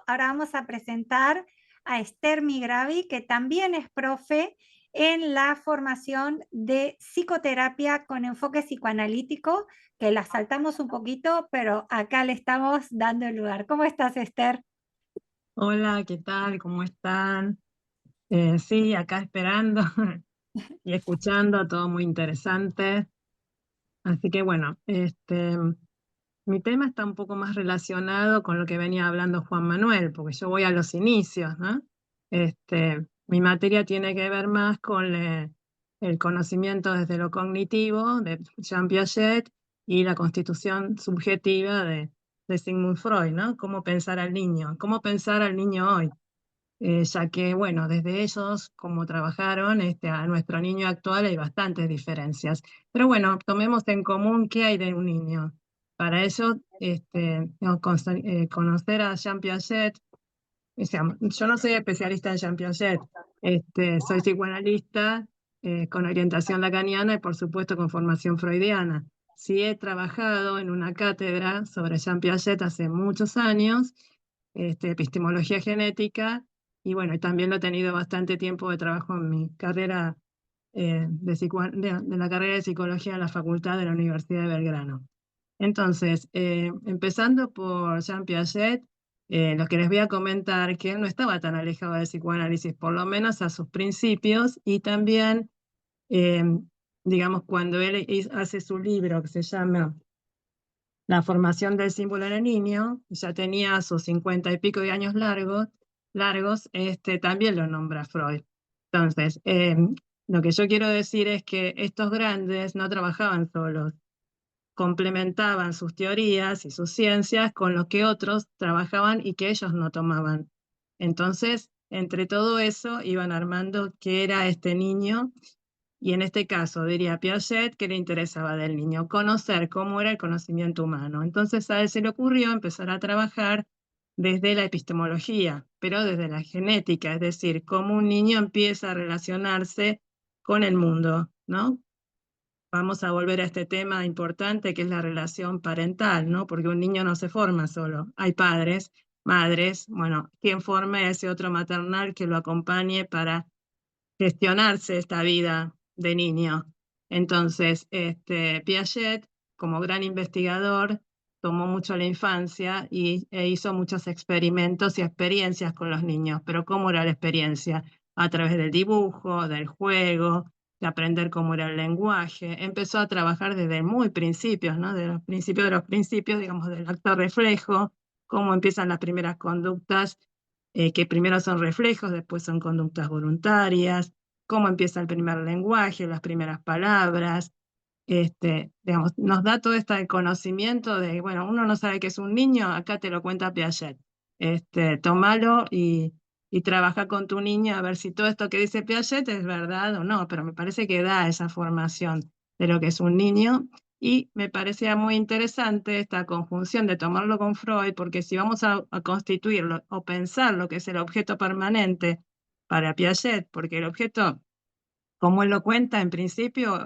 Ahora vamos a presentar a Esther Migravi, que también es profe en la formación de psicoterapia con enfoque psicoanalítico, que la saltamos un poquito, pero acá le estamos dando el lugar. ¿Cómo estás, Esther? Hola, ¿qué tal? ¿Cómo están? Sí, acá esperando y escuchando, todo muy interesante. Así que bueno, mi tema está un poco más relacionado con lo que venía hablando Juan Manuel, porque yo voy a los inicios, ¿no? Mi materia tiene que ver más con el conocimiento desde lo cognitivo de Jean Piaget y la constitución subjetiva de Sigmund Freud, ¿no? Cómo pensar al niño hoy, ya que, bueno, desde ellos, como trabajaron, a nuestro niño actual hay bastantes diferencias. Pero bueno, tomemos en común qué hay de un niño. Para ello, conocer a Jean Piaget, o sea, yo no soy especialista en Jean Piaget, soy psicoanalista con orientación lacaniana y por supuesto con formación freudiana. Sí he trabajado en una cátedra sobre Jean Piaget hace muchos años, epistemología genética, y bueno, también lo he tenido bastante tiempo de trabajo en mi carrera de la carrera de psicología en la Facultad de la Universidad de Belgrano. Entonces, empezando por Jean Piaget, lo que les voy a comentar, que él no estaba tan alejado del psicoanálisis, por lo menos a sus principios, y también, eh, digamos, cuando él hace su libro que se llama La formación del símbolo en el niño, ya tenía sus 50 y pico de años largos, también lo nombra Freud. Entonces, lo que yo quiero decir es que estos grandes no trabajaban solos, complementaban sus teorías y sus ciencias con lo que otros trabajaban y que ellos no tomaban. Entonces, entre todo eso, iban armando qué era este niño, y en este caso diría Piaget que le interesaba del niño, conocer cómo era el conocimiento humano. Entonces a él se le ocurrió empezar a trabajar desde la epistemología, pero desde la genética, es decir, cómo un niño empieza a relacionarse con el mundo, ¿no? Vamos a volver a este tema importante que es la relación parental, ¿no? Porque un niño no se forma solo. Hay padres, madres, bueno, ¿quién forma ese otro maternal que lo acompañe para gestionarse esta vida de niño? Entonces, Piaget, como gran investigador, tomó mucho la infancia e hizo muchos experimentos y experiencias con los niños. Pero ¿cómo era la experiencia? A través del dibujo, del juego, de aprender cómo era el lenguaje. Empezó a trabajar desde muy principios, ¿no? De los principios, digamos, del acto reflejo, cómo empiezan las primeras conductas, que primero son reflejos, después son conductas voluntarias, cómo empieza el primer lenguaje, las primeras palabras. Digamos, nos da todo este conocimiento de, bueno, uno no sabe que es un niño, acá te lo cuenta Piaget. Tómalo y trabaja con tu niño a ver si todo esto que dice Piaget es verdad o no, pero me parece que da esa formación de lo que es un niño. Y me parecía muy interesante esta conjunción de tomarlo con Freud, porque si vamos a constituirlo o pensar lo que es el objeto permanente para Piaget, porque el objeto, como él lo cuenta, en principio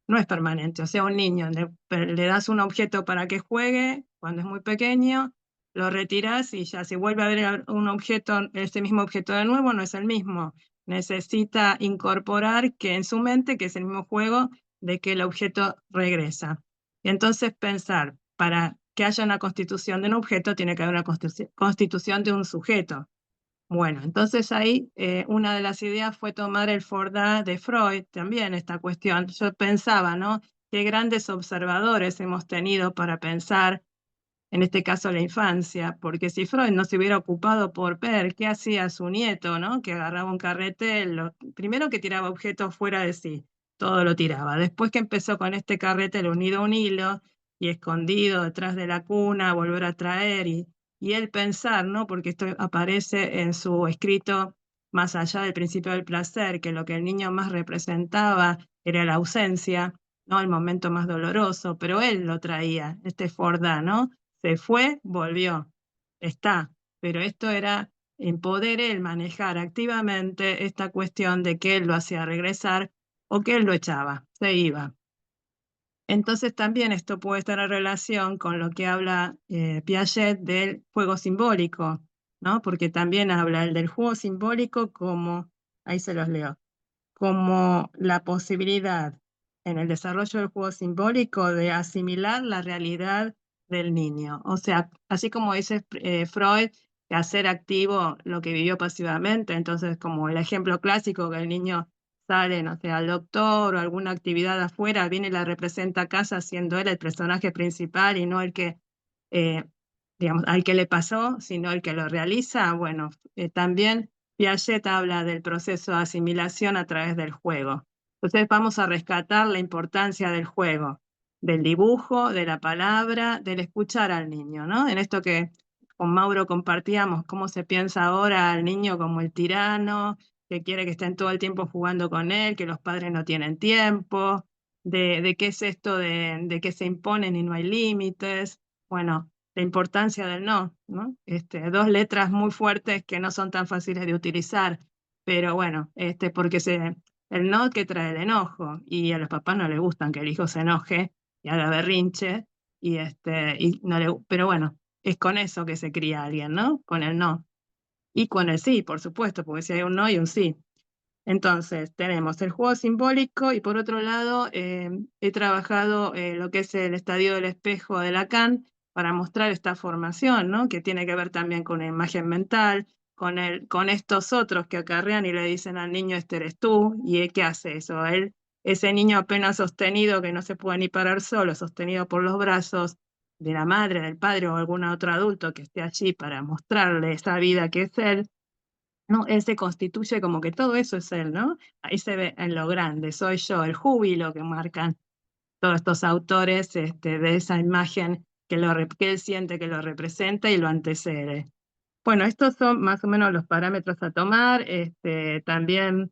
no es permanente. O sea, un niño le das un objeto para que juegue cuando es muy pequeño, lo retiras y ya si vuelve a ver un objeto, ese mismo objeto de nuevo, no es el mismo. Necesita incorporar que en su mente, que es el mismo juego, de que el objeto regresa. Y entonces pensar, para que haya una constitución de un objeto, tiene que haber una constitución de un sujeto. Bueno, entonces ahí una de las ideas fue tomar el Fordá de Freud, también esta cuestión. Yo pensaba, ¿no? Qué grandes observadores hemos tenido para pensar, en este caso, la infancia, porque si Freud no se hubiera ocupado por ver qué hacía su nieto, ¿no? Que agarraba un carrete, primero que tiraba objetos fuera de sí, todo lo tiraba. Después que empezó con este carrete unido a un hilo y escondido detrás de la cuna, volver a traer y él pensar, ¿no? Porque esto aparece en su escrito Más allá del principio del placer, que lo que el niño más representaba era la ausencia, ¿no? El momento más doloroso, pero él lo traía, este Fordá, ¿no? Se fue, volvió, está. Pero esto era en poder él manejar activamente esta cuestión de que él lo hacía regresar o que él lo echaba, se iba. Entonces también esto puede estar en relación con lo que habla Piaget del juego simbólico, ¿no? Porque también habla el del juego simbólico como, ahí se los leo, como la posibilidad en el desarrollo del juego simbólico de asimilar la realidad del niño. O sea, así como dice Freud, que hacer activo lo que vivió pasivamente, entonces como el ejemplo clásico que el niño sale, no sé, al doctor o alguna actividad afuera, viene y la representa a casa siendo él el personaje principal y no el que, eh, digamos, al que le pasó, sino el que lo realiza. Bueno, también Piaget habla del proceso de asimilación a través del juego. Entonces vamos a rescatar la importancia del juego, del dibujo, de la palabra, del escuchar al niño, ¿no? En esto que con Mauro compartíamos, cómo se piensa ahora al niño como el tirano, que quiere que estén todo el tiempo jugando con él, que los padres no tienen tiempo, de qué es esto de que se imponen y no hay límites. Bueno, la importancia del no, ¿no? Dos letras muy fuertes que no son tan fáciles de utilizar, pero bueno, porque el no que trae el enojo, y a los papás no les gustan que el hijo se enoje y haga berrinche, y no pero bueno, es con eso que se cría alguien, ¿no? Con el no. Y con el sí, por supuesto, porque si hay un no y un sí. Entonces, tenemos el juego simbólico y por otro lado, he trabajado lo que es el estadio del espejo de Lacan para mostrar esta formación, ¿no? Que tiene que ver también con la imagen mental, con estos otros que acarrean y le dicen al niño, este eres tú, y ¿qué hace eso? Ese niño apenas sostenido, que no se puede ni parar solo, sostenido por los brazos de la madre, del padre o algún otro adulto que esté allí para mostrarle esa vida que es él, ¿no? Él se constituye como que todo eso es él, ¿no? Ahí se ve en lo grande, soy yo, el júbilo que marcan todos estos autores de esa imagen que él siente que lo representa y lo antecede. Bueno, estos son más o menos los parámetros a tomar. También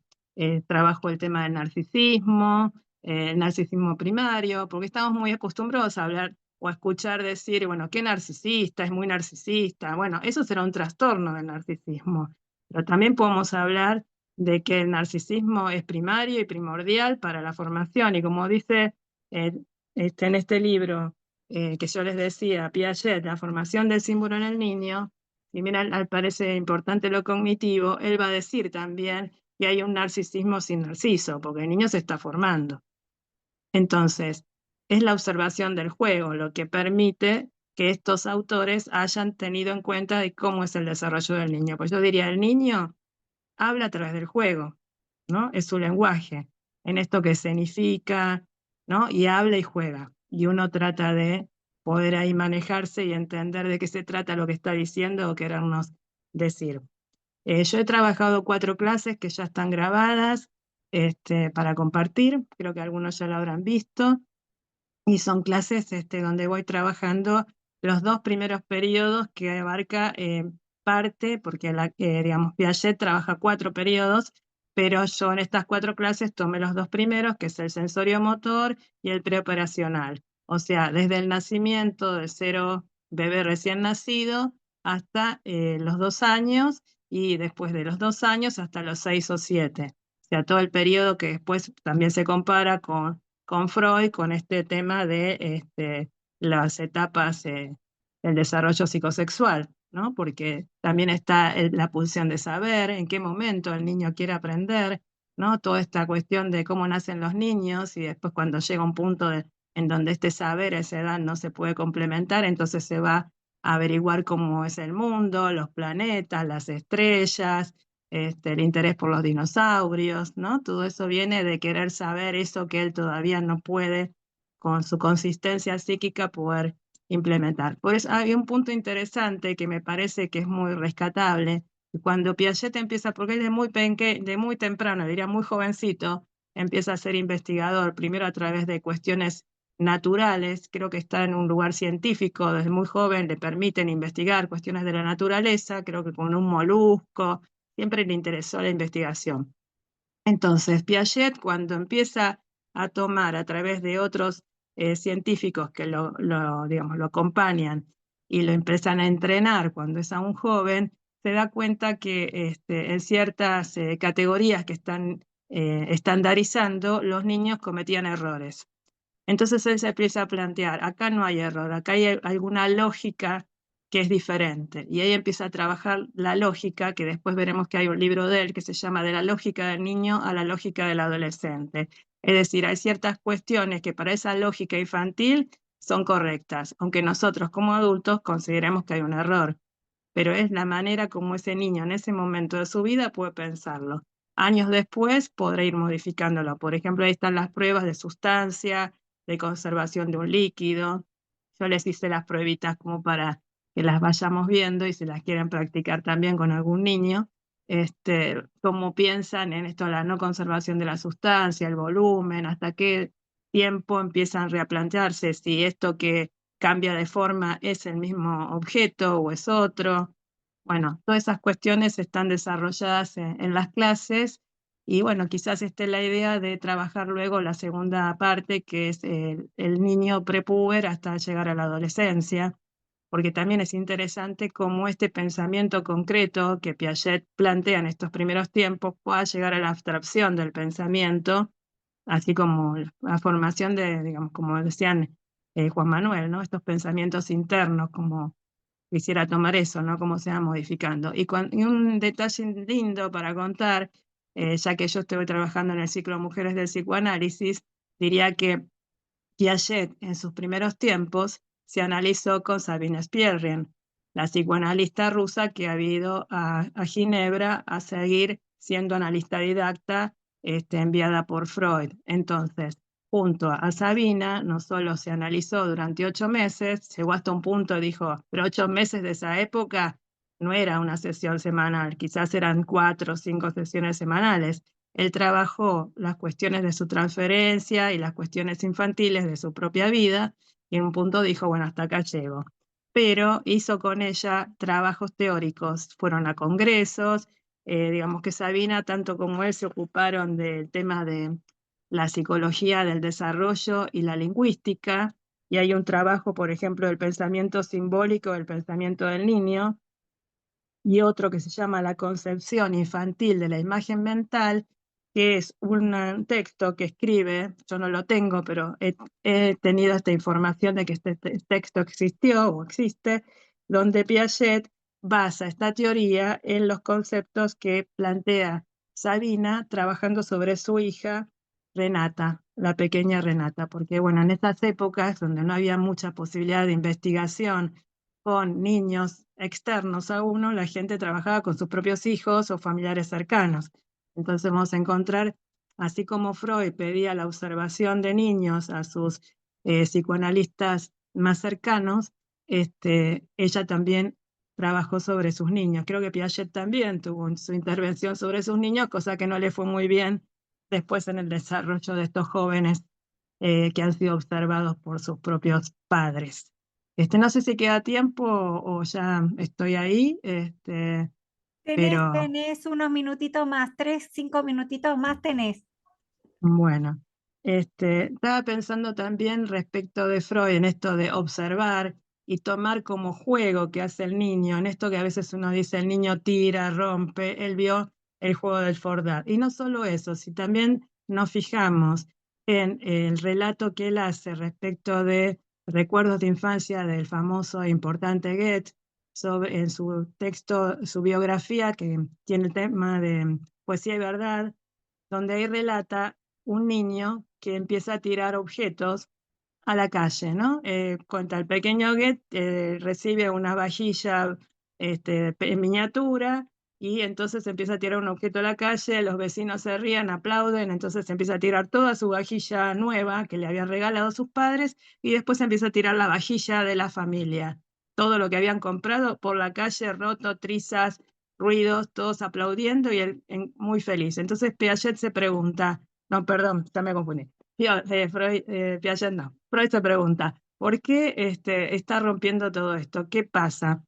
trabajo el tema del narcisismo, el narcisismo primario, porque estamos muy acostumbrados a hablar o a escuchar decir, bueno, qué narcisista, es muy narcisista. Bueno, eso será un trastorno del narcisismo. Pero también podemos hablar de que el narcisismo es primario y primordial para la formación. Y como dice eh, en este libro que yo les decía, Piaget, la formación del símbolo en el niño, si bien al parece importante lo cognitivo, él va a decir también que hay un narcisismo sin narciso, porque el niño se está formando. Entonces, es la observación del juego lo que permite que estos autores hayan tenido en cuenta de cómo es el desarrollo del niño. Pues yo diría, el niño habla a través del juego, ¿no? Es su lenguaje, en esto que escenifica, ¿no? Y habla y juega. Y uno trata de poder ahí manejarse y entender de qué se trata lo que está diciendo o querernos decir. Yo he trabajado 4 clases que ya están grabadas para compartir, creo que algunos ya lo habrán visto, y son clases donde voy trabajando los 2 primeros periodos que abarca parte, porque digamos, Piaget trabaja 4 periodos, pero yo en estas 4 clases tomé los 2 primeros, que es el sensorio-motor y el preoperacional. O sea, desde el nacimiento de 0 bebé recién nacido hasta los 2 años y después de los 2 años hasta los 6 o 7. O sea, todo el periodo que después también se compara con Freud, con este tema de las etapas del desarrollo psicosexual, ¿no? Porque también está la pulsión de saber, en qué momento el niño quiere aprender, ¿no? Toda esta cuestión de cómo nacen los niños y después cuando llega un punto en donde este saber a esa edad no se puede complementar, entonces se va a averiguar cómo es el mundo, los planetas, las estrellas, el interés por los dinosaurios, ¿no? Todo eso viene de querer saber eso que él todavía no puede, con su consistencia psíquica, poder implementar. Por eso hay un punto interesante que me parece que es muy rescatable. Cuando Piaget empieza, porque él de muy temprano, diría muy jovencito, empieza a ser investigador, primero a través de cuestiones naturales, creo que está en un lugar científico, desde muy joven le permiten investigar cuestiones de la naturaleza, creo que con un molusco, siempre le interesó la investigación. Entonces, Piaget, cuando empieza a tomar a través de otros científicos que digamos, lo acompañan y lo empiezan a entrenar cuando es aún joven, se da cuenta que en ciertas categorías que están estandarizando, los niños cometían errores. Entonces él se empieza a plantear, acá no hay error, acá hay alguna lógica que es diferente. Y ahí empieza a trabajar la lógica, que después veremos que hay un libro de él que se llama De la lógica del niño a la lógica del adolescente. Es decir, hay ciertas cuestiones que para esa lógica infantil son correctas, aunque nosotros como adultos consideremos que hay un error, pero es la manera como ese niño en ese momento de su vida puede pensarlo. Años después podrá ir modificándolo. Por ejemplo, ahí están las pruebas de sustancia, de conservación de un líquido. Yo les hice las pruebitas como para que las vayamos viendo y si las quieren practicar también con algún niño, cómo piensan en esto, la no conservación de la sustancia, el volumen, hasta qué tiempo empiezan a replantearse si esto que cambia de forma es el mismo objeto o es otro. Bueno, todas esas cuestiones están desarrolladas en las clases y bueno, quizás esté la idea de trabajar luego la segunda parte, que es el niño prepúber hasta llegar a la adolescencia, porque también es interesante cómo este pensamiento concreto que Piaget plantea en estos primeros tiempos pueda llegar a la abstracción del pensamiento, así como la formación de, digamos, como decían Juan Manuel, ¿no? Estos pensamientos internos, como quisiera tomar eso, ¿no? Cómo se va modificando. Y un detalle lindo para contar, ya que yo estoy trabajando en el ciclo Mujeres del Psicoanálisis, diría que Piaget en sus primeros tiempos se analizó con Sabine Spierrin, la psicoanalista rusa que ha ido a Ginebra a seguir siendo analista didacta enviada por Freud. Entonces, junto a Sabina, no solo se analizó durante 8 meses, llegó hasta un punto, dijo, pero 8 meses de esa época no era una sesión semanal, quizás eran 4 o 5 sesiones semanales. Él trabajó las cuestiones de su transferencia y las cuestiones infantiles de su propia vida y en un punto dijo, bueno, hasta acá llego. Pero hizo con ella trabajos teóricos, fueron a congresos, digamos que Sabina, tanto como él, se ocuparon del tema de la psicología del desarrollo y la lingüística, y hay un trabajo, por ejemplo, del pensamiento simbólico, del pensamiento del niño, y otro que se llama La concepción infantil de la imagen mental, que es un texto que escribe, yo no lo tengo, pero he tenido esta información de que este texto existió o existe, donde Piaget basa esta teoría en los conceptos que plantea Sabina trabajando sobre su hija Renata, la pequeña Renata, porque bueno, en estas épocas donde no había mucha posibilidad de investigación con niños externos a uno, la gente trabajaba con sus propios hijos o familiares cercanos. Entonces vamos a encontrar, así como Freud pedía la observación de niños a sus psicoanalistas más cercanos, ella también trabajó sobre sus niños. Creo que Piaget también tuvo su intervención sobre sus niños, cosa que no le fue muy bien después en el desarrollo de estos jóvenes que han sido observados por sus propios padres. No sé si queda tiempo o ya estoy ahí, pero Tenés unos minutitos más, 3, 5 minutitos más tenés. bueno. Estaba pensando también respecto de Freud en esto de observar y tomar como juego que hace el niño, en esto que a veces uno dice el niño tira, rompe, él vio el juego del Fordar. Y no solo eso, si también nos fijamos en el relato que él hace respecto de recuerdos de infancia del famoso e importante Goethe, en su texto, su biografía, que tiene el tema de poesía y verdad, donde ahí relata un niño que empieza a tirar objetos a la calle, ¿no? Cuenta el pequeño Goethe, recibe una vajilla en miniatura y entonces empieza a tirar un objeto a la calle, los vecinos se ríen, aplauden, entonces empieza a tirar toda su vajilla nueva que le habían regalado sus padres y después empieza a tirar la vajilla de la familia. Todo lo que habían comprado por la calle, roto, trizas, ruidos, todos aplaudiendo y él muy feliz. Entonces Piaget se pregunta, no, perdón, ya me confundí. Piaget no. Freud se pregunta, ¿por qué está rompiendo todo esto? ¿Qué pasa?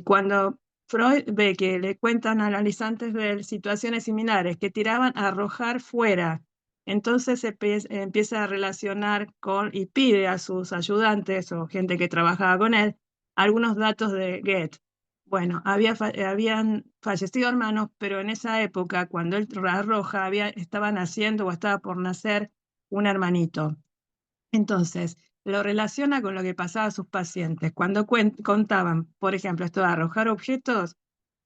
Cuando Freud ve que le cuentan analizantes de situaciones similares que tiraban a arrojar fuera, entonces empieza a relacionar con y pide a sus ayudantes o gente que trabajaba con él algunos datos de Goethe. Bueno, habían fallecido hermanos, pero en esa época, cuando él arroja, estaba naciendo o estaba por nacer un hermanito. Entonces, lo relaciona con lo que pasaba a sus pacientes. Cuando contaban, por ejemplo, esto de arrojar objetos,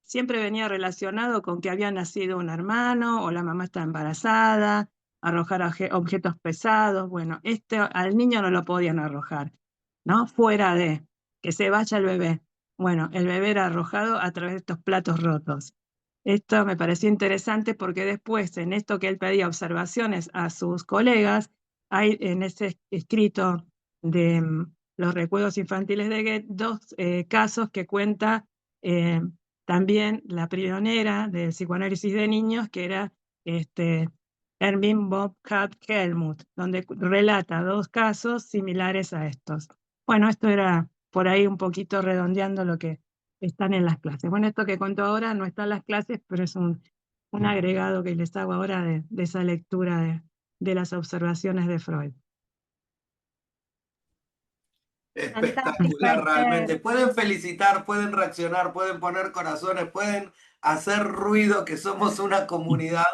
siempre venía relacionado con que había nacido un hermano o la mamá está embarazada, arrojar objetos pesados. Bueno, al niño no lo podían arrojar, ¿no? Fuera de que se vaya el bebé. Bueno, el bebé era arrojado a través de estos platos rotos. Esto me pareció interesante porque después, en esto que él pedía observaciones a sus colegas, hay en ese escrito de los recuerdos infantiles de Goethe, dos casos que cuenta también la pionera del psicoanálisis de niños, que era Erwin Bobcat Helmut, donde relata dos casos similares a estos. Bueno, esto era por ahí un poquito redondeando lo que están en las clases. Bueno, esto que cuento ahora no está en las clases, pero es un agregado que les hago ahora de esa lectura de las observaciones de Freud. Fantástico, Espectacular, Esther. realmente. Pueden felicitar, pueden reaccionar, pueden poner corazones, pueden hacer ruido, que somos una comunidad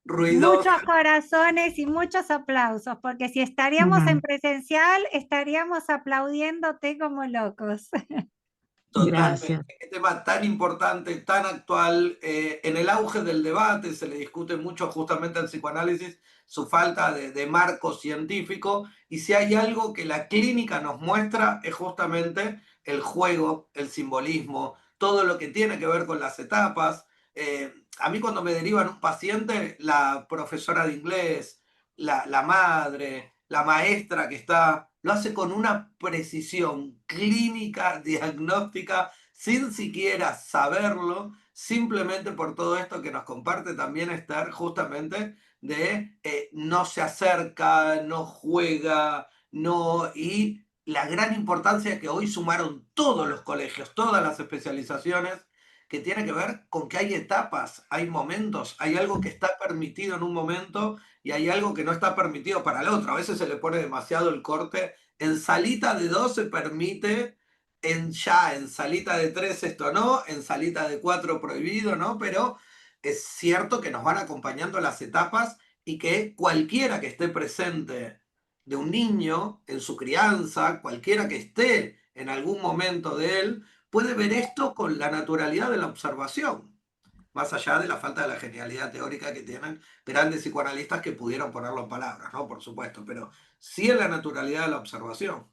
ruidosa. Muchos corazones y muchos aplausos, porque si estaríamos en presencial, estaríamos aplaudiéndote como locos. Totalmente. Gracias. Qué tema tan importante, tan actual. En el auge del debate se le discute mucho justamente al psicoanálisis su falta de marco científico. Y si hay algo que la clínica nos muestra es justamente el juego, el simbolismo, todo lo que tiene que ver con las etapas. A mí cuando me derivan un paciente, la profesora de inglés, la madre, la maestra que está, lo hace con una precisión clínica, diagnóstica, sin siquiera saberlo, simplemente por todo esto que nos comparte también Esther, justamente de no se acerca, no juega, no, y la gran importancia que hoy sumaron todos los colegios, todas las especializaciones, que tiene que ver con que hay etapas, hay momentos, hay algo que está permitido en un momento y hay algo que no está permitido para el otro. A veces se le pone demasiado el corte. En salita de 2 se permite, en salita de 3 esto no, en salita de 4 prohibido, ¿no? Pero es cierto que nos van acompañando las etapas y que cualquiera que esté presente de un niño en su crianza, cualquiera que esté en algún momento de él, puede ver esto con la naturalidad de la observación, más allá de la falta de la genialidad teórica que tienen grandes psicoanalistas que pudieron ponerlo en palabras, ¿no? Por supuesto, pero sí en la naturalidad de la observación.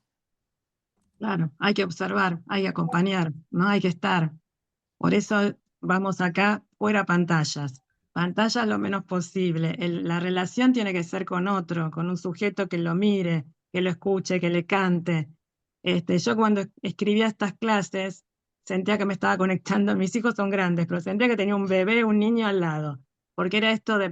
Claro, hay que observar, hay que acompañar, no hay que estar. Por eso vamos acá fuera pantallas. Pantallas lo menos posible. La relación tiene que ser con otro, con un sujeto que lo mire, que lo escuche, que le cante. Yo cuando escribía estas clases sentía que me estaba conectando, mis hijos son grandes, pero sentía que tenía un bebé, un niño al lado, porque era esto de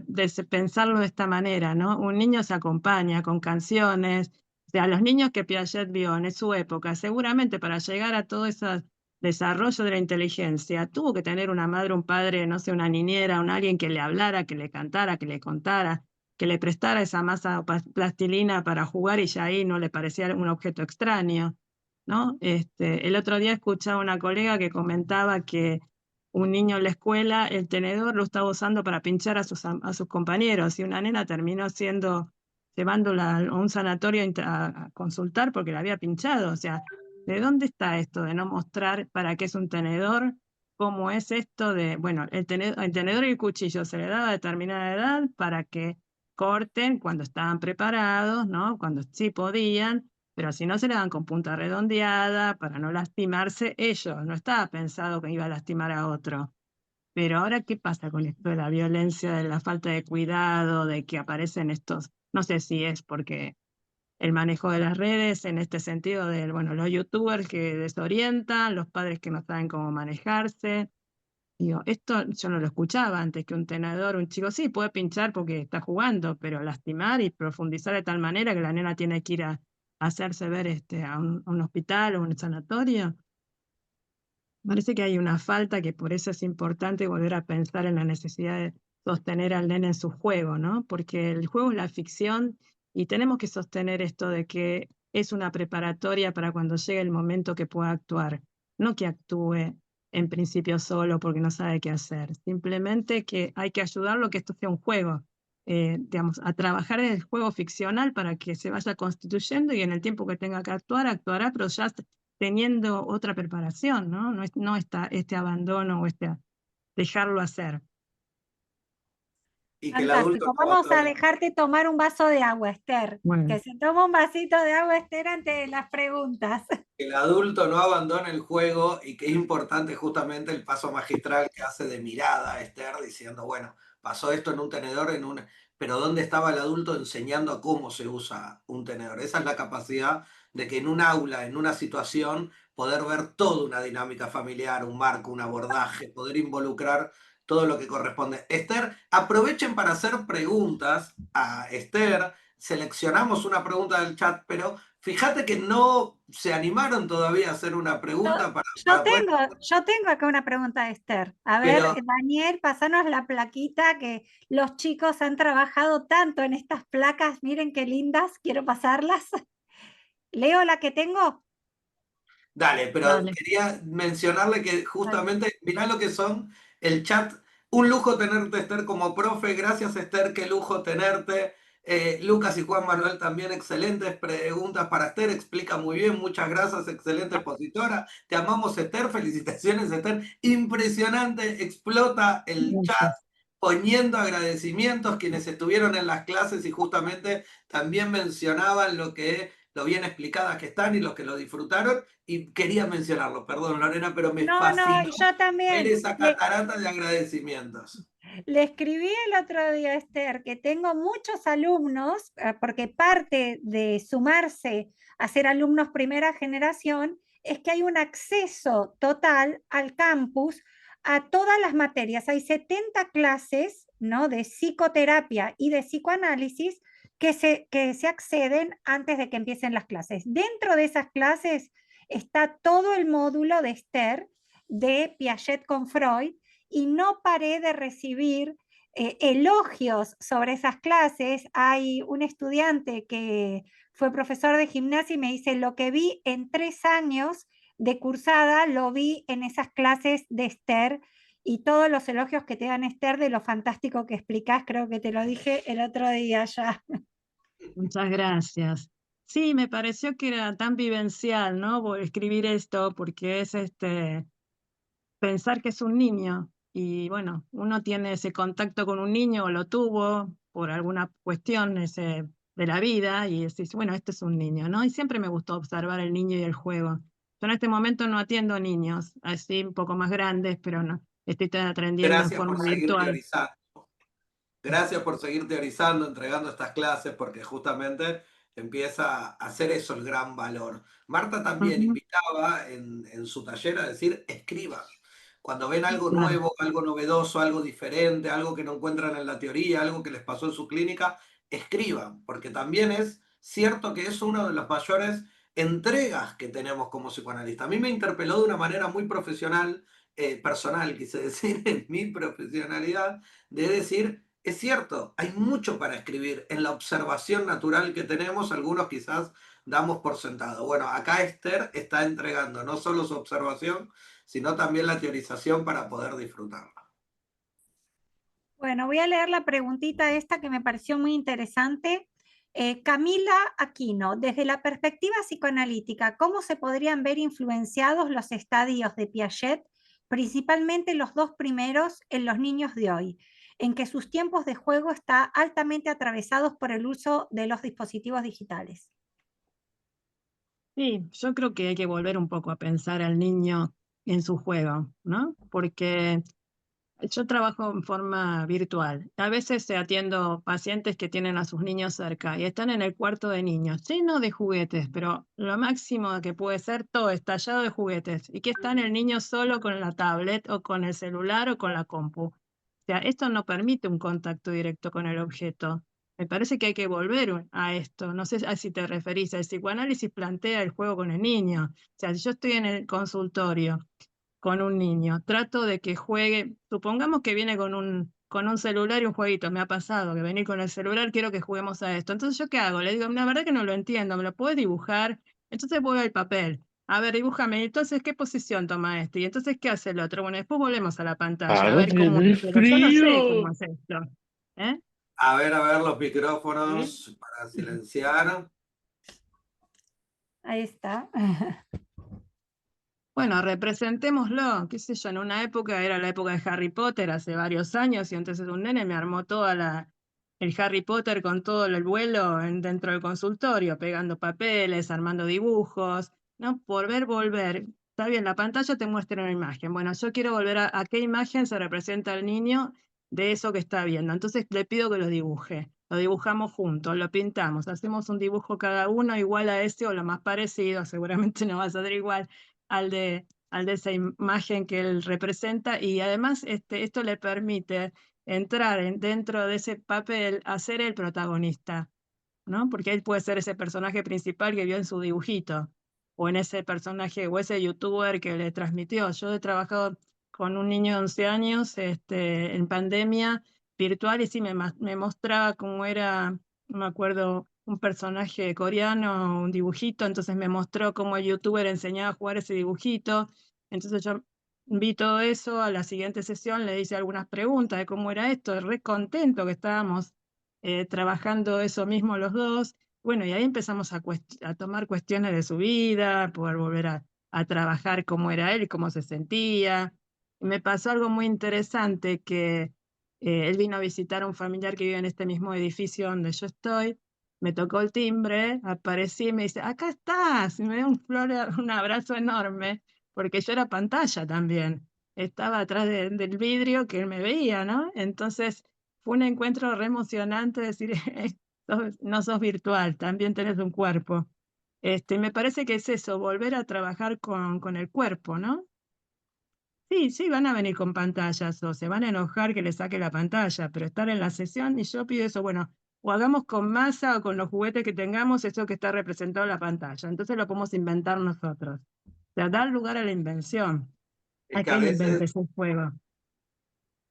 pensarlo de esta manera, ¿no? Un niño se acompaña con canciones, o sea, los niños que Piaget vio en su época, seguramente para llegar a todo ese desarrollo de la inteligencia, tuvo que tener una madre, un padre, no sé, una niñera, alguien que le hablara, que le cantara, que le contara, que le prestara esa masa plastilina para jugar y ya ahí no le parecía un objeto extraño, ¿no? El otro día escuchaba a una colega que comentaba que un niño en la escuela, el tenedor lo estaba usando para pinchar a sus compañeros y una nena terminó llevándola a un sanatorio a consultar porque la había pinchado. O sea, ¿de dónde está esto de no mostrar para qué es un tenedor? ¿Cómo es esto de, bueno, el tenedor y el cuchillo se le daba a determinada edad para que corten cuando estaban preparados, ¿no? Cuando sí podían, pero si no se le dan con punta redondeada para no lastimarse ellos. No estaba pensado que iba a lastimar a otro. Pero ahora, ¿qué pasa con esto de la violencia, de la falta de cuidado, de que aparecen estos, no sé si es porque el manejo de las redes, en este sentido de, bueno, los youtubers que desorientan, los padres que no saben cómo manejarse? Digo, esto yo no lo escuchaba antes, que un tenedor, un chico, sí, puede pinchar porque está jugando, pero lastimar y profundizar de tal manera que la nena tiene que ir a hacerse ver a un hospital o un sanatorio. Parece que hay una falta que por eso es importante volver a pensar en la necesidad de sostener al nene en su juego, ¿no? Porque el juego es la ficción y tenemos que sostener esto de que es una preparatoria para cuando llegue el momento que pueda actuar, no que actúe en principio solo porque no sabe qué hacer, simplemente que hay que ayudarlo a que esto sea un juego. digamos, a trabajar en el juego ficcional para que se vaya constituyendo y en el tiempo que tenga que actuar, actuará, pero ya teniendo otra preparación, ¿no? No este abandono o dejarlo hacer. Y que el adulto Fantástico. no Vamos a abandone. dejarte tomar un vaso de agua, Esther. Bueno, Que se toma un vasito de agua, Esther, antes de las preguntas. Que el adulto no abandone el juego y que es importante justamente el paso magistral que hace de mirada Esther diciendo, bueno, pasó esto en un tenedor, pero ¿dónde estaba el adulto enseñando a cómo se usa un tenedor? Esa es la capacidad de que en un aula, en una situación, poder ver toda una dinámica familiar, un marco, un abordaje, poder involucrar todo lo que corresponde. Esther, aprovechen para hacer preguntas a Esther. Seleccionamos una pregunta del chat, pero fíjate que no se animaron todavía a hacer una pregunta para poder... Yo tengo acá una pregunta de Esther. A ver, Pero Daniel, pasanos la plaquita que los chicos han trabajado tanto en estas placas. Miren qué lindas, quiero pasarlas. ¿Leo la que tengo? dale, pero dale. quería mencionarle que justamente, mirá lo que son el chat. Un lujo tenerte, Esther, como profe. Gracias, Esther, qué lujo tenerte. Lucas y Juan Manuel también excelentes preguntas para Esther. Explica muy bien. Muchas gracias, excelente expositora. Te amamos, Esther. Felicitaciones, Esther. Impresionante. Explota el chat Gracias. poniendo agradecimientos quienes estuvieron en las clases y justamente también mencionaban lo bien explicadas que están y los que lo disfrutaron. Y quería mencionarlo, perdón Lorena, pero me No, fascinó yo ver también. esa catarata de agradecimientos. Le escribí el otro día a Esther que tengo muchos alumnos, porque parte de sumarse a ser alumnos primera generación es que hay un acceso total al campus a todas las materias. Hay 70 clases, ¿no?, de psicoterapia y de psicoanálisis que se acceden antes de que empiecen las clases. Dentro de esas clases está todo el módulo de Esther de Piaget con Freud, y no paré de recibir elogios sobre esas clases. Hay un estudiante que fue profesor de gimnasia y me dice, lo que vi en 3 años de cursada, lo vi en esas clases de Esther, y todos los elogios que te dan, Esther, de lo fantástico que explicás, creo que te lo dije el otro día ya. Muchas gracias. Sí, me pareció que era tan vivencial, ¿no? Escribir esto, porque es pensar que es un niño. Y bueno, uno tiene ese contacto con un niño o lo tuvo por alguna cuestión de la vida y decís, bueno, este es un niño, ¿no? Y siempre me gustó observar el niño y el juego. Yo en este momento no atiendo niños, así un poco más grandes, pero no, estoy aprendiendo en Gracias por forma seguir virtual. teorizando. Gracias por seguir teorizando, entregando estas clases, porque justamente empieza a hacer eso el gran valor. Marta también Ujú, invitaba en su taller a decir, escriban. Cuando ven algo claro. nuevo, algo novedoso, algo diferente, algo que no encuentran en la teoría, algo que les pasó en su clínica, escriban, porque también es cierto que es una de las mayores entregas que tenemos como psicoanalista. A mí me interpeló de una manera muy profesional, personal, quise decir, en mi profesionalidad, de decir, es cierto, hay mucho para escribir en la observación natural que tenemos, algunos quizás damos por sentado. Bueno, acá Esther está entregando no solo su observación, sino también la teorización para poder disfrutarla. Bueno, voy a leer la preguntita esta que me pareció muy interesante. Camila Aquino, desde la perspectiva psicoanalítica, ¿cómo se podrían ver influenciados los estadios de Piaget, principalmente los 2 primeros en los niños de hoy, en que sus tiempos de juego están altamente atravesados por el uso de los dispositivos digitales? Sí, yo creo que hay que volver un poco a pensar al niño en su juego, ¿no? Porque yo trabajo en forma virtual. A veces atiendo pacientes que tienen a sus niños cerca y están en el cuarto de niños, lleno de juguetes, pero lo máximo que puede ser todo estallado de juguetes. Y que está el niño solo con la tablet o con el celular o con la compu. O sea, esto no permite un contacto directo con el objeto. Me parece que hay que volver a esto. No sé si te referís. El psicoanálisis plantea el juego con el niño. O sea, si yo estoy en el consultorio con un niño, trato de que juegue, supongamos que viene con un celular y un jueguito, me ha pasado que venir con el celular, quiero que juguemos a esto. Entonces, ¿yo qué hago? Le digo, la verdad que no lo entiendo, ¿me lo puedes dibujar? Entonces voy al papel. A ver, dibújame. Entonces, ¿qué posición toma este? Y entonces, ¿qué hace el otro? Bueno, después volvemos a la pantalla a ver cómo es. ¡Padre de Pero yo no sé cómo frío! es esto. ¿Eh? A ver los micrófonos para silenciar. Ahí está. Bueno, representémoslo, qué sé yo, en una época era la época de Harry Potter, hace varios años, y entonces un nene me armó el Harry Potter con todo el vuelo dentro del consultorio, pegando papeles, armando dibujos, ¿no? Volver. Está bien, la pantalla te muestra una imagen. Bueno, yo quiero volver a qué imagen se representa al niño de eso que está viendo. Entonces le pido que lo dibuje. Lo dibujamos juntos, lo pintamos, hacemos un dibujo cada uno igual a ese o lo más parecido, seguramente no va a salir igual al de esa imagen que él representa, y además esto le permite entrar dentro de ese papel a ser el protagonista, ¿no? Porque él puede ser ese personaje principal que vio en su dibujito, o en ese personaje o ese youtuber que le transmitió. Yo he trabajado con un niño de 11 años en pandemia virtual, y sí me mostraba cómo era, no me acuerdo, un personaje coreano, un dibujito, entonces me mostró cómo el youtuber enseñaba a jugar ese dibujito. Entonces yo vi todo eso, a la siguiente sesión le hice algunas preguntas de cómo era esto, re contento que estábamos trabajando eso mismo los dos. Bueno, y ahí empezamos a tomar cuestiones de su vida, poder volver a trabajar cómo era él y cómo se sentía. Y me pasó algo muy interesante, que él vino a visitar a un familiar que vive en este mismo edificio donde yo estoy. Me tocó el timbre, aparecí y me dice, acá estás, y me dio un abrazo enorme, porque yo era pantalla también. Estaba atrás del vidrio que él me veía, ¿no? Entonces fue un encuentro re emocionante decir, no sos virtual, también tenés un cuerpo. Me parece que es eso, volver a trabajar con el cuerpo, ¿no? Sí, sí, van a venir con pantallas o se van a enojar que le saque la pantalla, pero estar en la sesión, y yo pido eso, bueno, o hagamos con masa o con los juguetes que tengamos eso que está representado en la pantalla, entonces lo podemos inventar nosotros. O sea, dar lugar a la invención, Es a que que a él invente veces ese juego.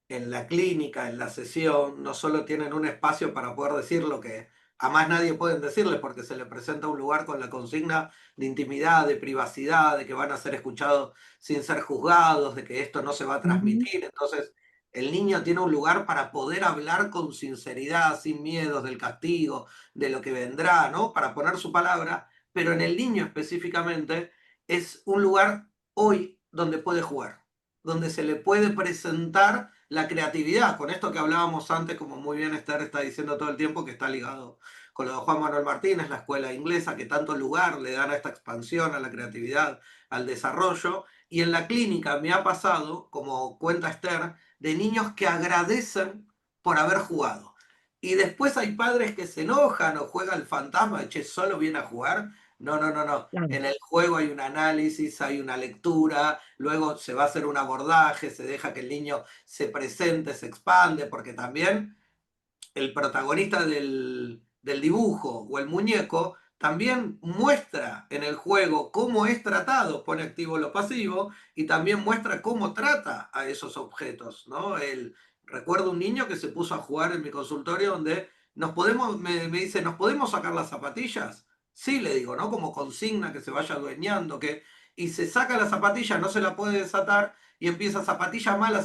en la clínica, en la sesión, no solo tienen un espacio para poder decir lo que a más nadie pueden decirle, porque se le presenta un lugar con la consigna de intimidad, de privacidad, de que van a ser escuchados sin ser juzgados, de que esto no se va a Ujú. transmitir. Entonces, el niño tiene un lugar para poder hablar con sinceridad, sin miedos del castigo, de lo que vendrá, ¿no? Para poner su palabra, pero en el niño específicamente es un lugar hoy donde puede jugar, donde se le puede presentar la creatividad, con esto que hablábamos antes, como muy bien Esther está diciendo todo el tiempo, que está ligado con lo de Juan Manuel Martínez, la escuela inglesa, que tanto lugar le dan a esta expansión, a la creatividad, al desarrollo. Y en la clínica me ha pasado, como cuenta Esther, de niños que agradecen por haber jugado. Y después hay padres que se enojan o juega el fantasma de, che, solo viene a jugar. No, no, no, no. Claro. En el juego hay un análisis, hay una lectura, luego se va a hacer un abordaje, se deja que el niño se presente, se expande, porque también el protagonista del dibujo o el muñeco también muestra en el juego cómo es tratado, pone activo lo pasivo, y también muestra cómo trata a esos objetos, ¿no? Recuerdo un niño que se puso a jugar en mi consultorio donde me dice, ¿nos podemos sacar las zapatillas? Sí, le digo, ¿no? Como consigna que se vaya adueñando, y se saca la zapatilla, no se la puede desatar, y empieza zapatilla mala,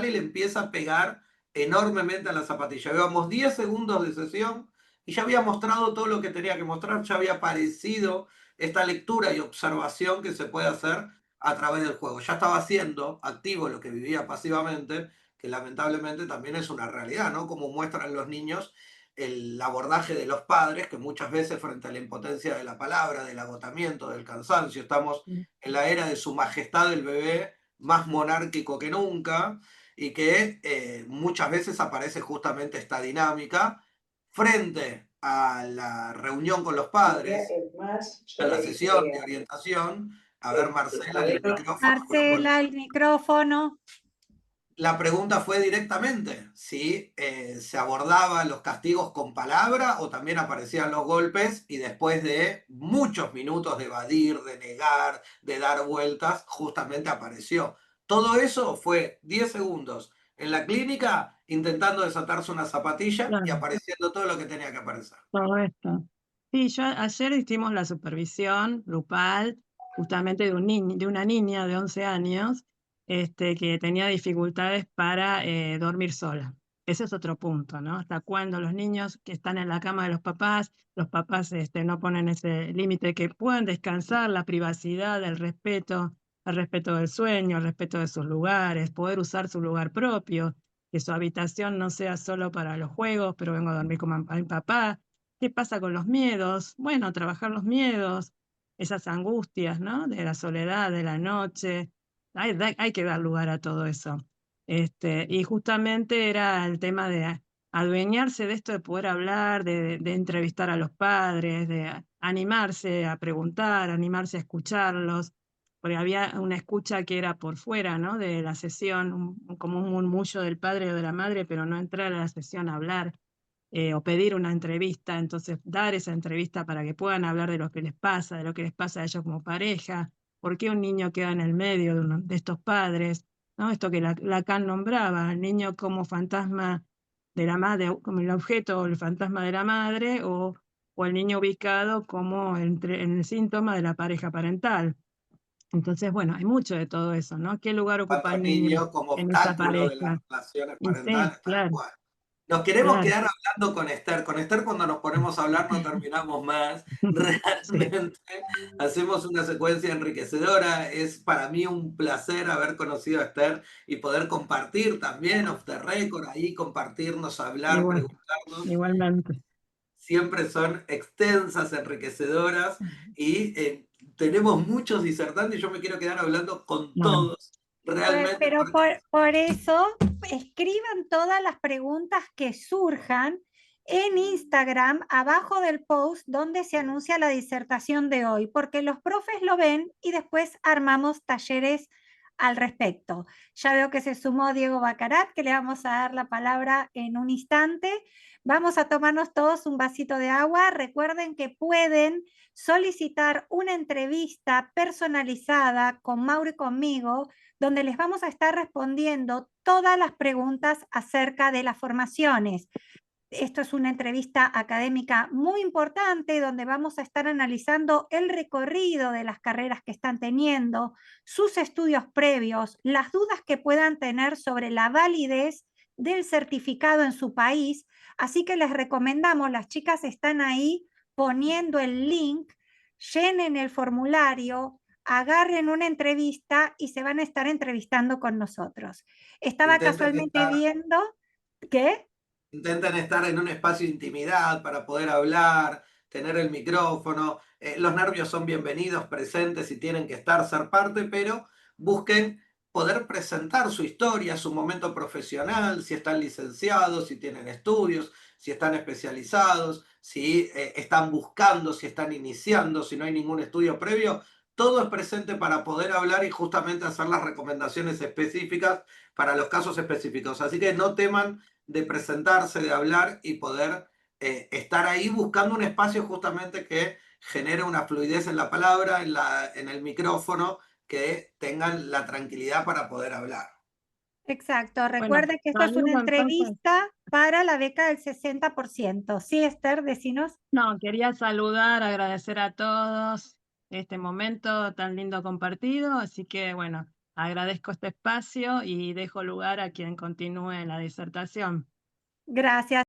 y le empieza a pegar enormemente a la zapatilla. Llevamos 10 segundos de sesión y ya había mostrado todo lo que tenía que mostrar, ya había aparecido esta lectura y observación que se puede hacer a través del juego. Ya estaba haciendo activo lo que vivía pasivamente, que lamentablemente también es una realidad, ¿no? Como muestran los niños el abordaje de los padres, que muchas veces frente a la impotencia de la palabra, del agotamiento, del cansancio, estamos en la era de su majestad el bebé, más monárquico que nunca, y que muchas veces aparece justamente esta dinámica frente a la reunión con los padres, a la sesión de orientación. A ver, Marcela, el micrófono. Marcela, el micrófono. La pregunta fue directamente si se abordaban los castigos con palabra o también aparecían los golpes, y después de muchos minutos de evadir, de negar, de dar vueltas, justamente apareció. Todo eso fue 10 segundos en la clínica intentando desatarse una zapatilla y Claro, apareciendo todo lo que tenía que aparecer. todo esto. Sí, ayer hicimos la supervisión grupal justamente de una niña de 11 años que tenía dificultades para dormir sola. Ese es otro punto, ¿no? Hasta cuando los niños que están en la cama de los papás no ponen ese límite, que puedan descansar, la privacidad, el respeto del sueño, el respeto de sus lugares, poder usar su lugar propio, que su habitación no sea solo para los juegos, pero vengo a dormir con mamá y papá. ¿Qué pasa con los miedos? Bueno, trabajar los miedos, esas angustias, ¿no? De la soledad, de la noche. Hay que dar lugar a todo eso. Y justamente era el tema de adueñarse de esto, de poder hablar, de entrevistar a los padres, de animarse a preguntar, animarse a escucharlos, porque había una escucha que era por fuera, ¿no? De la sesión, como un murmullo del padre o de la madre, pero no entrar a la sesión a hablar o pedir una entrevista, entonces dar esa entrevista para que puedan hablar de lo que les pasa, de lo que les pasa a ellos como pareja, por qué un niño queda en el medio de estos padres, ¿no? Esto que Lacan nombraba, el niño como fantasma de la madre, como el objeto o el fantasma de la madre, o el niño ubicado como en el síntoma de la pareja parental. Entonces, bueno, hay mucho de todo eso, ¿no? ¿Qué lugar ocupa Tanto el niño niño como en esa obstáculo de las pareja? relaciones Y sí, parentales, tal claro, cual. Nos queremos claro. quedar hablando con Esther. Con Esther cuando nos ponemos a hablar no terminamos más. Sí, Realmente hacemos una secuencia enriquecedora. Es para mí un placer haber conocido a Esther y poder compartir también off the record, ahí compartirnos, hablar, igual, preguntarnos. igualmente. Siempre son extensas, enriquecedoras y tenemos muchos disertantes. Yo me quiero quedar hablando con Bueno, todos realmente Pero porque por eso escriban todas las preguntas que surjan en Instagram abajo del post donde se anuncia la disertación de hoy, porque los profes lo ven y después armamos talleres al respecto. Ya veo que se sumó Diego Bacarat, que le vamos a dar la palabra en un instante. Vamos a tomarnos todos un vasito de agua. Recuerden que pueden solicitar una entrevista personalizada con Mauro y conmigo, donde les vamos a estar respondiendo todas las preguntas acerca de las formaciones. Esto es una entrevista académica muy importante donde vamos a estar analizando el recorrido de las carreras que están teniendo, sus estudios previos, las dudas que puedan tener sobre la validez del certificado en su país. Así que les recomendamos, las chicas están ahí poniendo el link, llenen el formulario, agarren una entrevista y se van a estar entrevistando con nosotros. Estaba intenten casualmente estar viendo que... Intenten estar en un espacio de intimidad para poder hablar, tener el micrófono. Los nervios son bienvenidos, presentes y tienen que estar, ser parte, pero busquen poder presentar su historia, su momento profesional, si están licenciados, si tienen estudios, si están especializados, si están buscando, si están iniciando, si no hay ningún estudio previo. Todo es presente para poder hablar y justamente hacer las recomendaciones específicas para los casos específicos. Así que no teman de presentarse, de hablar y poder estar ahí buscando un espacio justamente que genere una fluidez en la palabra, en el micrófono, que tengan la tranquilidad para poder hablar. Exacto, bueno, recuerde que esto es una saludo entonces. entrevista para la beca del 60%. Sí, Esther, decinos. No, quería saludar, agradecer a todos este momento tan lindo compartido, así que bueno, agradezco este espacio y dejo lugar a quien continúe la disertación. Gracias.